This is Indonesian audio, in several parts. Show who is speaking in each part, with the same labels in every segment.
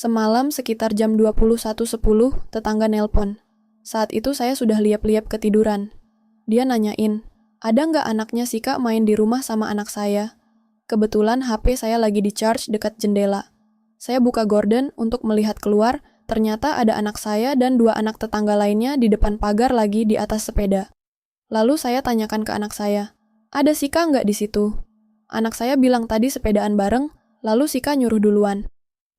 Speaker 1: Semalam sekitar jam 21.10, tetangga nelpon. Saat itu saya sudah liap-liap ketiduran. Dia nanyain, ada nggak anaknya si Kak main di rumah sama anak saya? Kebetulan HP saya lagi di-charge dekat jendela. Saya buka gorden untuk melihat keluar, ternyata ada anak saya dan 2 anak tetangga lainnya di depan pagar lagi di atas sepeda. Lalu saya tanyakan ke anak saya, ada si Kak nggak di situ? Anak saya bilang tadi sepedaan bareng, lalu si Kak nyuruh duluan.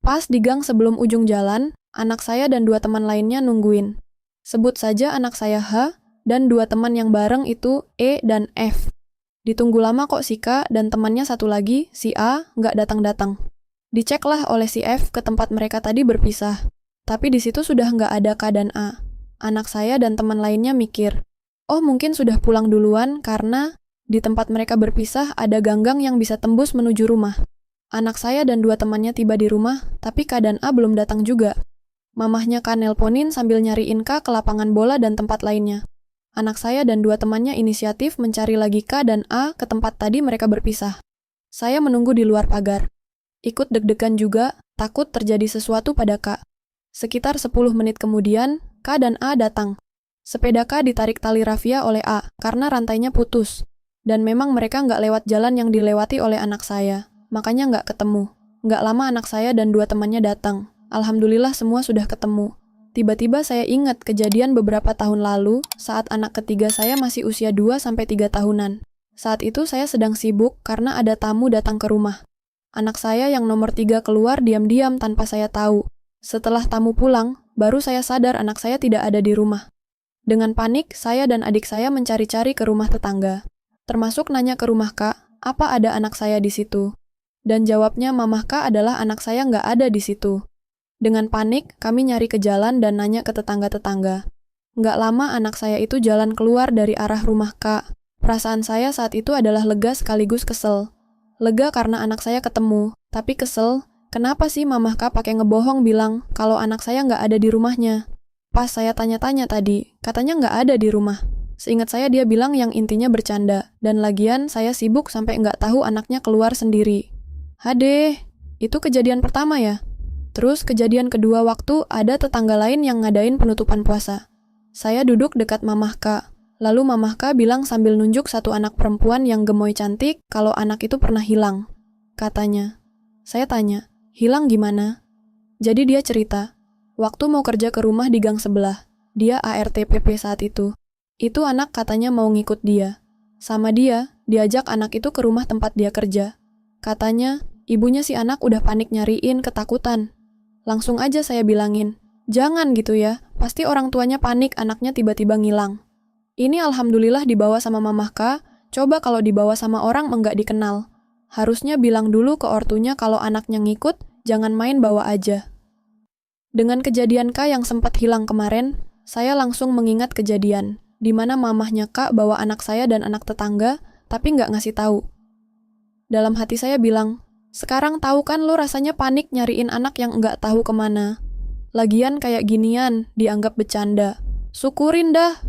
Speaker 1: Pas di gang sebelum ujung jalan, anak saya dan 2 teman lainnya nungguin. Sebut saja anak saya H, dan 2 teman yang bareng itu E dan F. Ditunggu lama kok si K dan temannya satu lagi, si A, nggak datang-datang. Diceklah oleh si F ke tempat mereka tadi berpisah. Tapi di situ sudah nggak ada K dan A. Anak saya dan teman lainnya mikir, oh mungkin sudah pulang duluan karena di tempat mereka berpisah ada ganggang yang bisa tembus menuju rumah. Anak saya dan 2 temannya tiba di rumah, tapi K dan A belum datang juga. Mamahnya K nelponin sambil nyariin K ke lapangan bola dan tempat lainnya. Anak saya dan 2 temannya inisiatif mencari lagi K dan A ke tempat tadi mereka berpisah. Saya menunggu di luar pagar. Ikut deg-degan juga, takut terjadi sesuatu pada K. Sekitar 10 menit kemudian, K dan A datang. Sepeda K ditarik tali rafia oleh A karena rantainya putus. Dan memang mereka nggak lewat jalan yang dilewati oleh anak saya. Makanya nggak ketemu. Nggak lama anak saya dan 2 temannya datang. Alhamdulillah semua sudah ketemu. Tiba-tiba saya ingat kejadian beberapa tahun lalu saat anak ketiga saya masih usia 2-3 tahunan. Saat itu saya sedang sibuk karena ada tamu datang ke rumah. Anak saya yang nomor 3 keluar diam-diam tanpa saya tahu. Setelah tamu pulang, baru saya sadar anak saya tidak ada di rumah. Dengan panik, saya dan adik saya mencari-cari ke rumah tetangga. Termasuk nanya ke rumah Kak, apa ada anak saya di situ? Dan jawabnya Mamah Kak adalah anak saya nggak ada di situ. Dengan panik, kami nyari ke jalan dan nanya ke tetangga-tetangga. Nggak lama anak saya itu jalan keluar dari arah rumah Kak. Perasaan saya saat itu adalah lega sekaligus kesel. Lega karena anak saya ketemu, tapi kesel, kenapa sih Mamah Kak pakai ngebohong bilang kalau anak saya nggak ada di rumahnya? Pas saya tanya-tanya tadi, katanya nggak ada di rumah. Seingat saya dia bilang yang intinya bercanda, dan lagian saya sibuk sampai nggak tahu anaknya keluar sendiri. Hadeh, itu kejadian pertama ya? Terus kejadian kedua waktu ada tetangga lain yang ngadain penutupan puasa. Saya duduk dekat Mamah Kak, lalu Mamah Kak bilang sambil nunjuk satu anak perempuan yang gemoy cantik kalau anak itu pernah hilang. Katanya, saya tanya, hilang gimana? Jadi dia cerita, waktu mau kerja ke rumah di gang sebelah, dia ARTPP saat itu. Itu anak katanya mau ngikut dia. Sama dia, diajak anak itu ke rumah tempat dia kerja. Katanya, ibunya si anak udah panik nyariin, ketakutan. Langsung aja saya bilangin, jangan gitu ya, pasti orang tuanya panik anaknya tiba-tiba ngilang. Ini alhamdulillah dibawa sama Mamah Kak, coba kalau dibawa sama orang enggak dikenal. Harusnya bilang dulu ke ortunya kalau anaknya ngikut, jangan main bawa aja. Dengan kejadian Kak yang sempat hilang kemarin, saya langsung mengingat kejadian, di mana mamahnya Kak bawa anak saya dan anak tetangga, tapi nggak ngasih tahu. Dalam hati saya bilang, sekarang tahu kan lo rasanya panik nyariin anak yang nggak tahu kemana. Lagian kayak ginian, dianggap bercanda. Syukurin dah,